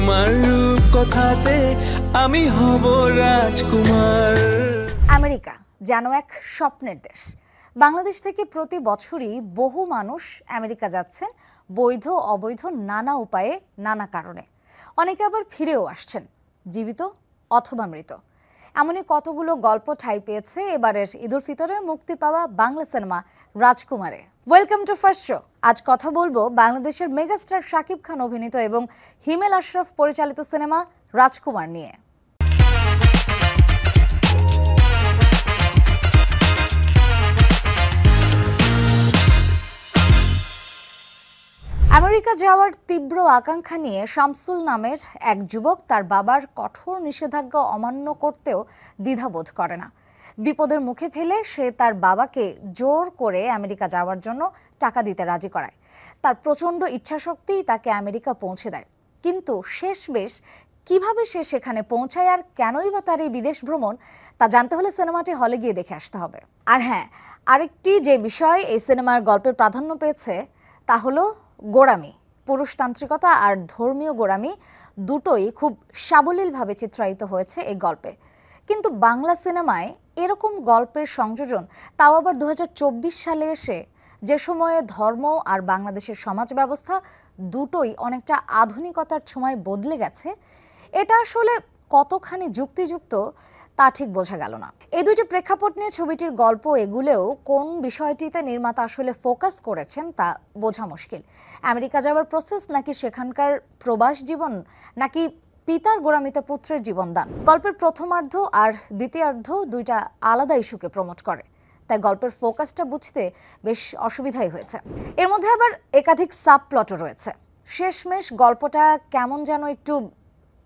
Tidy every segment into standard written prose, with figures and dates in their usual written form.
তোমার রূপ কথাতে আমি হব রাজকুমার। আমেরিকা যেন এক স্বপ্নের দেশ। বাংলাদেশ থেকে প্রতি বছরই বহু মানুষ আমেরিকা যাচ্ছেন বৈধ অবৈধ নানা উপায়ে, নানা কারণে। অনেকে আবার ফিরেও আসছেন, জীবিত অথবা মৃত। এমনই কতগুলো গল্প ঠাঁই পেয়েছে এবারের ঈদুল ফিতরে মুক্তি পাওয়া বাংলা সিনেমা রাজকুমারে। Welcome to first show. আজ কথা বলবো বাংলাদেশের মেগাস্টার শাকিব খান অভিনীত এবং হিমেল আশরাফ পরিচালিত সিনেমা রাজকুমার নিয়ে। আমেরিকা যাওয়ার তীব্র আকাঙ্ক্ষা নিয়ে শামসুল নামের এক যুবক তার বাবার কঠোর নিষেধাজ্ঞা অমান্য করতেও দ্বিধাবোধ করে না। বিপদের মুখে ফেলে সে তার বাবাকে জোর করে আমেরিকা যাওয়ার জন্য টাকা দিতে রাজি করায়। তার প্রচণ্ড ইচ্ছাশক্তিই তাকে আমেরিকা পৌঁছে দেয়। কিন্তু শেষমেশ কিভাবে সে সেখানে পৌঁছায় আর কেনই বা তার এই বিদেশ ভ্রমণ, তা জানতে হলে সিনেমাটি হলে গিয়ে দেখে আসতে হবে। আর হ্যাঁ, আরেকটি যে বিষয় এই সিনেমার গল্পে প্রাধান্য পেয়েছে তা হলো গোঁড়ামি। পুরুষতান্ত্রিকতা আর ধর্মীয় গোঁড়ামি দুটোই খুব সাবলীলভাবে চিত্রায়িত হয়েছে এই গল্পে। কিন্তু বাংলা সিনেমায় এরকম গল্পের সংযোজন, তাও আবার 2024 সালে এসে, যে সময়ে ধর্ম আর বাংলাদেশের সমাজ ব্যবস্থা দুটোই অনেকটা আধুনিকতার ছোঁয়ায় বদলে গেছে, এটা আসলে কতখানি যুক্তিযুক্ত তা ঠিক বোঝা গেল না। এই দুইটি প্রেক্ষাপট নিয়ে ছবিটির গল্প এগুলেও কোন বিষয়টিতে নির্মাতা আসলে ফোকাস করেছেন তা বোঝা মুশকিল। আমেরিকা যাওয়ার প্রসেস, নাকি সেখানকার প্রবাস জীবন, নাকি পিতার গোঁড়ামিতে পুত্রের জীবনদান। গল্পের প্রথমার্ধ আর দ্বিতীয়ার্ধ দুইটা আলাদা ইস্যুকে প্রমোট করে, তাই গল্পের ফোকাসটা বুঝতে বেশ অসুবিধাই হয়েছে। এর মধ্যে আবার একাধিক সাব প্লটও রয়েছে। শেষমেশ গল্পটা কেমন যেন একটু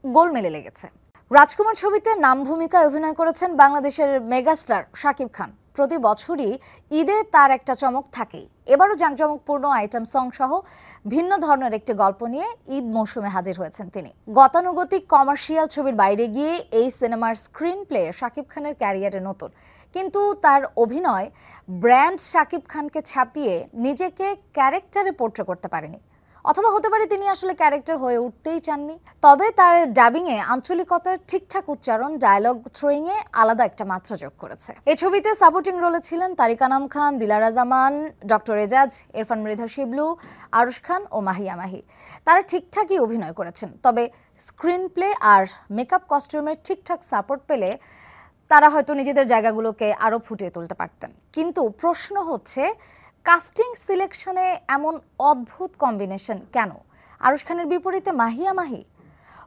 গোলমেলে লেগেছে। রাজকুমার ছবিতে নাম ভূমিকায় অভিনয় করেছেন বাংলাদেশের মেগাস্টার শাকিব খান। প্রতি বছরই ঈদে তার একটা চমক থাকেই। এবারও জাঁকজমকপূর্ণ আইটেম সং সহ ভিন্ন ধরনের একটি গল্প নিয়ে ঈদ মৌসুমে হাজির হয়েছেন তিনি। গতানুগতিক কমার্শিয়াল ছবির বাইরে গিয়ে এই সিনেমার স্ক্রিন প্লে শাকিব খানের ক্যারিয়ারে নতুন, কিন্তু তার অভিনয় ব্র্যান্ড শাকিব খানকে ছাপিয়ে নিজেকে ক্যারেক্টারে পোর্ট্রে করতে পারেনি, অথবা হতে পারে তিনি আসলে ক্যারেক্টার হয়ে উঠতেই চাননি। তবে তার ডাবিংয়ে আঞ্চলিকতার ঠিকঠাক উচ্চারণ, ডায়লগ থ্রোয়িংয়ে আলাদা একটা মাত্রা যোগ করেছে। এই ছবিতে সাপোর্টিং রোলে ছিলেন তারিক আনাম খান, দিলারা জামান, ডক্টর এজাজ, ইরফান মৃধা শিবলু, আরুশ খান ও মাহিয়া মাহি। তারা ঠিকঠাকই অভিনয় করেছেন, তবে স্ক্রিন প্লে আর মেকআপ কস্টিউমের ঠিকঠাক সাপোর্ট পেলে তারা হয়তো নিজেদের জায়গাগুলোকে আরও ফুটিয়ে তুলতে পারতেন। কিন্তু প্রশ্ন হচ্ছে, কাস্টিং সিলেকশনে এমন অদ্ভুত কম্বিনেশন কেন? আরুশ খানের বিপরীতে মাহিয়া মাহি।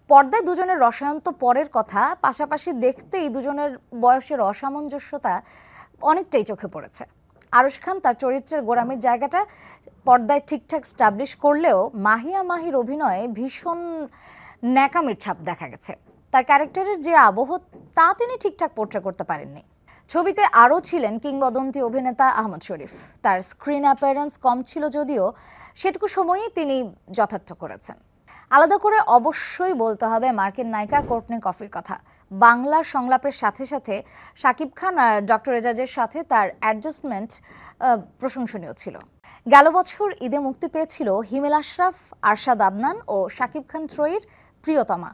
পর্দায় দুজনের রসায়ন তো পরের কথা, পাশাপাশি দেখতেই দুজনের বয়সের অসামঞ্জস্যতা অনেকটাই চোখে পড়েছে। আরুশ খান তার চরিত্রের গোঁড়ামির জায়গাটা পর্দায় ঠিকঠাক স্টাবলিশ করলেও মাহিয়া মাহির অভিনয়ে ভীষণ ন্যাকামির ছাপ দেখা গেছে। তার ক্যারেক্টারের যে আবহ তা তিনি ঠিকঠাক পোর্ট্রে করতে পারেননি। ছবিতে আরও ছিলেন কিংবদন্তি অভিনেতা আহমদ শরীফ। তার স্ক্রিন অ্যাপিয়ারেন্স কম ছিল যদিও সেটুকু সময়ই তিনি যথার্থ করেছেন। আলাদা করে অবশ্যই বলতে হবে মার্কিন নায়িকা কোর্টনি কফির কথা। বাংলা সংলাপের সাথে সাথে শাকিব খান আর ডক্টর এজাজের সাথে তার অ্যাডজাস্টমেন্ট প্রশংসনীয় ছিল। গেল বছর ঈদে মুক্তি পেয়েছিল হিমেল আশরাফ, আরশাদ আদনান ও শাকিব খান ত্রয়ীর প্রিয়তমা।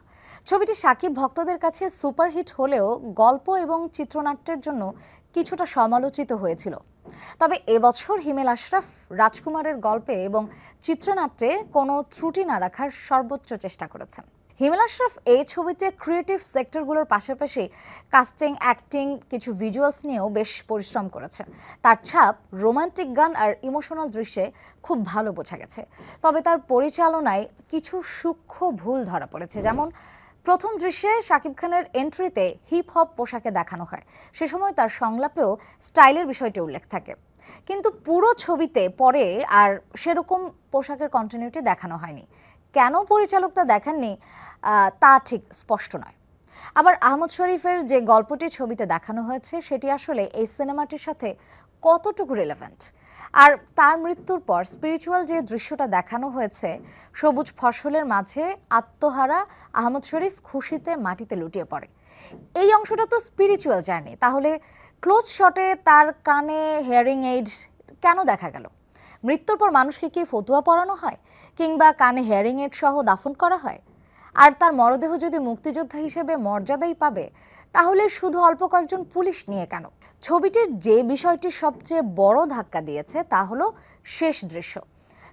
ছবিটি শাকিব ভক্তদের কাছে সুপারহিট হলেও গল্প এবং চিত্রনাট্যের জন্য কিছুটা সমালোচিত হয়েছিল। তবে এবছর হিমেল আশরাফ রাজকুমারের গল্পে এবং চিত্রনাট্যে কোনো ত্রুটি না রাখার সর্বোচ্চ চেষ্টা করেছেন। হিমেল আশরাফ এই ছবিতে ক্রিয়েটিভ সেক্টরগুলোর পাশাপাশি কাস্টিং, অ্যাক্টিং, কিছু ভিজুয়ালস নিয়েও বেশ পরিশ্রম করেছেন। তার ছাপ রোমান্টিক গান আর ইমোশনাল দৃশ্যে খুব ভালো বোঝা গেছে। তবে তার পরিচালনায় কিছু সূক্ষ্ম ভুল ধরা পড়েছে। যেমন প্রথম দৃশ্যে শাকিব খানের এন্ট্রিতে হিপ হপ পোশাকে দেখানো হয়, সে সময় তার সংলাপেও স্টাইলের বিষয়টি উল্লেখ থাকে, কিন্তু পুরো ছবিতে পরে আর সেরকম পোশাকের কন্টিনিউটি দেখানো হয়নি। কেন পরিচালক তা দেখাননি তা ঠিক স্পষ্ট নয়। আবার আহমদ শরীফের যে গল্পটি ছবিতে দেখানো হয়েছে সেটি আসলে এই সিনেমাটির সাথে কতটুকু রিলেভেন্ট, আর তার মৃত্যুর পর স্পিরিচুয়াল যে দৃশ্যটা দেখানো হয়েছে, সবুজ ফসলের মাঝে আত্মহারা আহমদ শরীফ খুশিতে মাটিতে লুটিয়ে পড়ে, এই অংশটা তো স্পিরিচুয়াল জার্নি। তাহলে ক্লোজ শটে তার কানে হিয়ারিং এইড কেন দেখা গেল? মৃত্যুর পর মানুষকে কি ফতুয়া পড়ানো হয়, কিংবা কানে হিয়ারিং এইড সহ দাফন করা হয়? আর তার মরদেহ যদি মুক্তিযোদ্ধা হিসেবে মর্যাদাই পাবে, তাহলে শুধু অল্প কয়েকজন পুলিশ নিয়ে কেন? ছবিটির যে বিষয়টি সবচেয়ে বড় ধাক্কা দিয়েছে তা হলো শেষ দৃশ্য।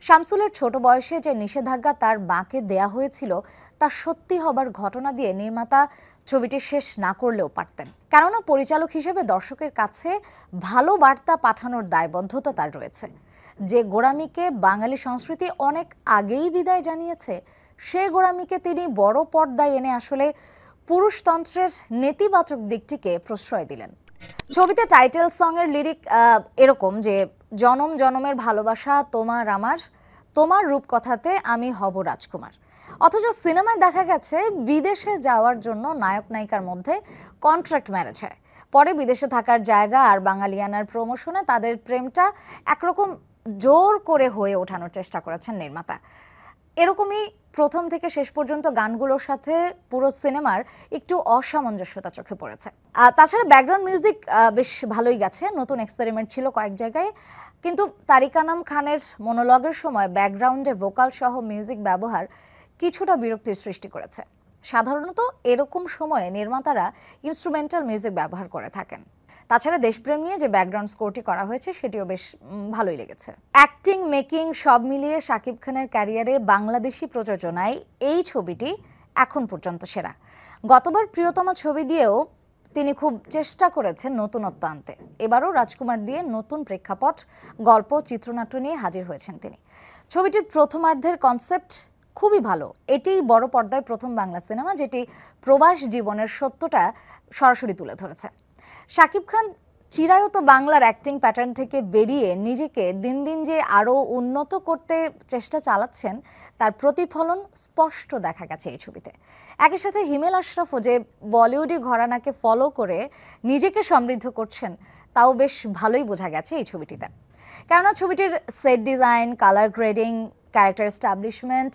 শামসুলের ছোট বয়সে যে নিষেধাজ্ঞা তার মাকে দেয়া হয়েছিল তা সত্যি হবার ঘটনা দিয়ে নির্মাতা ছবিটি শেষ না করলেও পারতেন। কেননা পরিচালক হিসেবে দর্শকের কাছে ভালো বার্তা পাঠানোর দায়বদ্ধতা তার রয়েছে। যে গোঁড়ামিকে বাঙালি সংস্কৃতি অনেক আগেই বিদায় জানিয়েছে, সে গোঁড়ামিকে তিনি বড় পর্দায় এনে আসলে পুরুষতন্ত্রের নেতিবাচক দিকটিকে প্রশ্রয় দিলেন। ছবিতে টাইটেল সং এর লিরিক এরকম যে, জনম জনমের ভালোবাসা তোমার আমার, তোমার রূপকথাতে আমি হব রাজকুমার। অথচ সিনেমায় দেখা গেছে বিদেশে যাওয়ার জন্য নায়ক নায়িকার মধ্যে কন্ট্রাক্ট ম্যারেজ হয়। পরে বিদেশে থাকার জায়গা আর বাঙালিয়ানার প্রমোশনে তাদের প্রেমটা একরকম জোর করে হয়ে ওঠানোর চেষ্টা করেছেন নির্মাতা। এরকমই প্রথম থেকে শেষ পর্যন্ত গানগুলোর সাথে পুরো সিনেমার একটু অসামঞ্জস্যতা চোখে পড়েছে। তাছাড়া ব্যাকগ্রাউন্ড মিউজিক বেশ ভালোই গেছে, নতুন এক্সপেরিমেন্ট ছিল কয়েক জায়গায়। কিন্তু তারিক আনাম খানের মনোলগের সময় ব্যাকগ্রাউন্ডে ভোকাল সহ মিউজিক ব্যবহার কিছুটা বিরক্তির সৃষ্টি করেছে। সাধারণত এরকম সময়ে নির্মাতারা ইনস্ট্রুমেন্টাল মিউজিক ব্যবহার করে থাকেন। তাছাড়া দেশপ্রেম নিয়ে যে ব্যাকগ্রাউন্ড স্কোরটি করা হয়েছে সেটিও বেশ ভালোই লেগেছে। অ্যাক্টিং, মেকিং সব মিলিয়ে শাকিব খানের ক্যারিয়ারে বাংলাদেশি প্রযোজনায় এই ছবিটি এখন পর্যন্ত সেরা। গতবার প্রিয়তমা ছবি দিয়েও তিনি খুব চেষ্টা করেছেন নতুনত্ব আনতে। এবারও রাজকুমার দিয়ে নতুন প্রেক্ষাপট, গল্প, চিত্রনাট্য নিয়ে হাজির হয়েছেন তিনি। ছবিটির প্রথমার্ধের কনসেপ্ট খুবই ভালো। এটিই বড় পর্দায় প্রথম বাংলা সিনেমা যেটি প্রবাস জীবনের সত্যটা সরাসরি তুলে ধরেছে। শাকিব খান চিরায়ত বাংলার অ্যাক্টিং প্যাটার্ন থেকে বেরিয়ে নিজেকে দিন দিন যে আরও উন্নত করতে চেষ্টা চালাচ্ছেন তার প্রতিফলন স্পষ্ট দেখা গেছে এই ছবিতে। একই সাথে হিমেল আশরাফও যে বলিউডি ঘরানাকে ফলো করে নিজেকে সমৃদ্ধ করছেন তাও বেশ ভালোই বোঝা গেছে এই ছবিটিতে। কেননা ছবিটির set design, colour grading, character establishment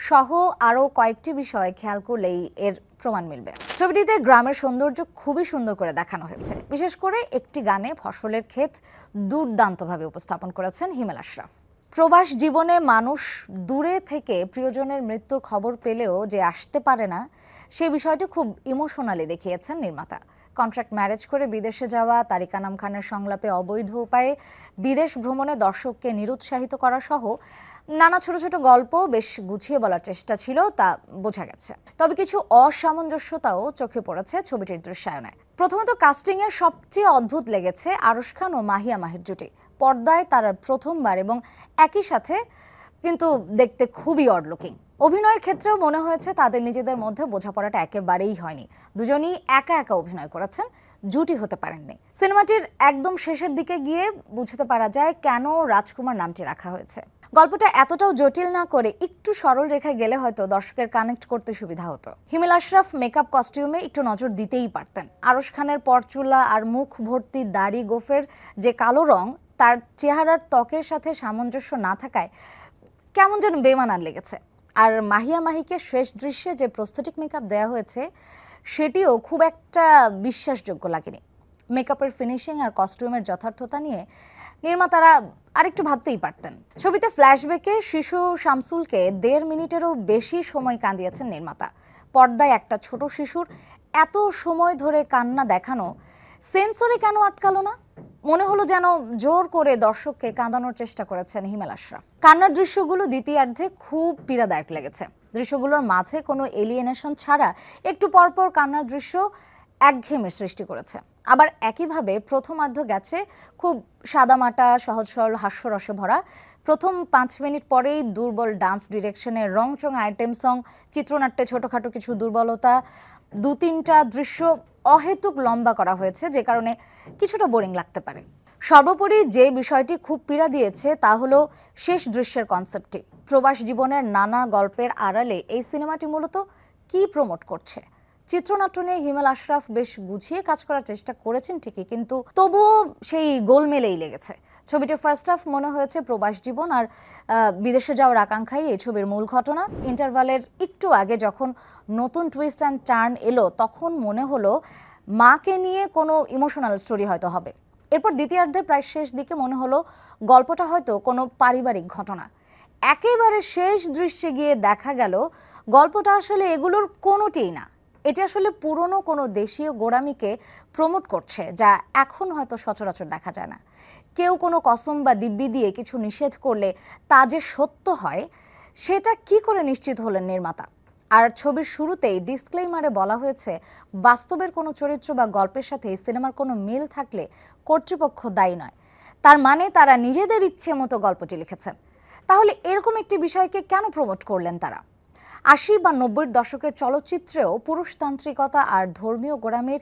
সহ আরও কয়েকটি বিষয় খেয়াল করলেই এর প্রমাণ মিলবে। ছবিটিতে গ্রামের সৌন্দর্য খুবই সুন্দর করে দেখানো হয়েছে। বিশেষ করে একটি গানে ফসলের ক্ষেত দুর্দান্তভাবে উপস্থাপন করেছেন হিমেল আশরাফ। প্রবাস জীবনে মানুষ দূরে থেকে প্রিয়জনের মৃত্যুর খবর পেলেও যে আসতে পারে না, সে বিষয়টি খুব ইমোশনালি দেখিয়েছেন নির্মাতা। কন্ট্রাক্ট ম্যারেজ করে বিদেশে যাওয়া, তারিক আনাম খানের সংলাপে অবৈধ উপায়ে বিদেশ ভ্রমণে দর্শককে নিরুৎসাহিত করা সহ নানা ছোট ছোট গল্প বেশ গুছিয়ে বলার চেষ্টা ছিল, তা বোঝা গেছে। তবে কিছু অসামঞ্জস্যতাও চোখে পড়েছে ছবিটির দৃশ্যায়নে। প্রথমত কাস্টিং এর সবচেয়ে অদ্ভুত লেগেছে আরশ খান ও মাহিয়া মাহির জুটি। পর্দায় তারা প্রথমবার এবং একই সাথে কিন্তু দেখতে খুবই অড লুকিং। অভিনয়ের ক্ষেত্রেও মনে হয়েছে তাদের নিজেদের মধ্যে বোঝাপড়াটা একেবারেই হয়নি। দুজনই একা একা অভিনয় করেছেন, জুটি হতে পারেননি। সিনেমাটির একদম শেষের দিকে গিয়ে বুঝতে পারা যায় কেন রাজকুমার নামটি রাখা হয়েছে। গল্পটা এতটাও জটিল না করে একটু সরল রেখায় গেলে হয়তো দর্শকের কানেক্ট করতে সুবিধা হতো। হিমেল আশরাফ মেকআপ কস্টিউমে একটু নজর দিতেই পারতেন। আরশ খানের পরচুলা আর মুখ ভর্তি দাড়ি গোফের যে কালো রং তার চেহারার ত্বকের সাথে সামঞ্জস্য না থাকায় কেমন যেন বেমানান লেগেছে। আর মাহিয়া মাহিকে শেষ দৃশ্যে যে প্রস্থেটিক মেকআপ দেওয়া হয়েছে সেটিও খুব একটা বিশ্বাসযোগ্য লাগেনি। মেকআপের ফিনিশিং আর কস্টিউমের যথার্থতা নিয়ে নির্মাতারা আরেকটু ভাবতেই পারতেন। ছবিতে ফ্ল্যাশব্যাকে শিশু শামসুলকে 1.5 মিনিটেরও বেশি সময় কাঁদিয়েছেন নির্মাতা। পর্দায় একটা ছোট শিশুর এত সময় ধরে কান্না দেখানো সেন্সরে কেন আটকালো না? মনে হলো যেন জোর করে দর্শককে কাঁদানোর চেষ্টা করেছেন হিমেল আশরাফ। কান্নার দৃশ্যগুলো দ্বিতীয়ার্ধে খুব পীড়াদায়ক লেগেছে। দৃশ্যগুলোর মাঝে কোনো এলিয়েনেশন ছাড়া একটু পরপর কান্নার দৃশ্য একঘেয়েমির সৃষ্টি করেছে। আবার একইভাবে প্রথমার্ধ গেছে খুব সাদামাটা, সহজ সরল হাস্যরসে ভরা। প্রথম 5 মিনিট পরেই দুর্বল ডান্স ডিরেকশনের রংচং আইটেম সং, চিত্রনাট্যে ছোটখাটো কিছু দুর্বলতা, 2-3টা দৃশ্য অহেতুক লম্বা করা হয়েছে, যে কারণে কিছুটা বোরিং লাগতে পারে। সর্বোপরি যে বিষয়টি খুব পীড়া দিয়েছে তা হলো শেষ দৃশ্যের কনসেপ্টটি। প্রবাস জীবনের নানা গল্পের আড়ালে এই সিনেমাটি মূলত কি প্রমোট করছে? চিত্রনাট্য নিয়ে হিমেল আশরাফ বেশ গুছিয়ে কাজ করার চেষ্টা করেছেন ঠিকই, কিন্তু তবুও সেই গোলমেলেই লেগেছে। ছবিটির ফার্স্ট হাফ মনে হয়েছে প্রবাস জীবন আর বিদেশে যাওয়ার আকাঙ্ক্ষাই এই ছবির মূল ঘটনা। ইন্টারভালের একটু আগে যখন নতুন টুইস্ট অ্যান্ড টার্ন এলো তখন মনে হলো মাকে নিয়ে কোনো ইমোশনাল স্টোরি হয়তো হবে। এরপর দ্বিতীয়ার্ধের প্রায় শেষ দিকে মনে হলো গল্পটা হয়তো কোনো পারিবারিক ঘটনা। একেবারে শেষ দৃশ্যে গিয়ে দেখা গেল গল্পটা আসলে এগুলোর কোনোটিই না। এটা আসলে পুরনো কোনো দেশীয় গোঁড়ামিকে প্রমোট করছে, যা এখন হয়তো সচরাচর দেখা যায় না। কেউ কোনো কসম বা দিব্যি দিয়ে কিছু নিষেধ করলে তা যে সত্য হয়, সেটা কি করে নিশ্চিত হলেন নির্মাতা? আর ছবির শুরুতেই ডিসক্লেইমারে বলা হয়েছে, বাস্তবের কোনো চরিত্র বা গল্পের সাথে সিনেমার কোনো মিল থাকলে কর্তৃপক্ষ দায়ী নয়। তার মানে তারা নিজেদের ইচ্ছে মতো গল্পটি লিখেছেন। তাহলে এরকম একটি বিষয়কে কেন প্রমোট করলেন তারা? ৮০ বা ৯০-এর দশকের চলচ্চিত্রেও পুরুষতান্ত্রিকতা আর ধর্মীয় গোঁড়ামির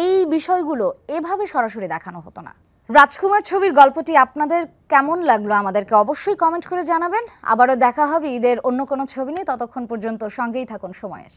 এই বিষয়গুলো এভাবে সরাসরি দেখানো হতো না। রাজকুমার ছবির গল্পটি আপনাদের কেমন লাগলো আমাদেরকে অবশ্যই কমেন্ট করে জানাবেন। আবারও দেখা হবে ঈদের অন্য কোনো ছবি নিয়ে। ততক্ষণ পর্যন্ত সঙ্গেই থাকুন সময়ের।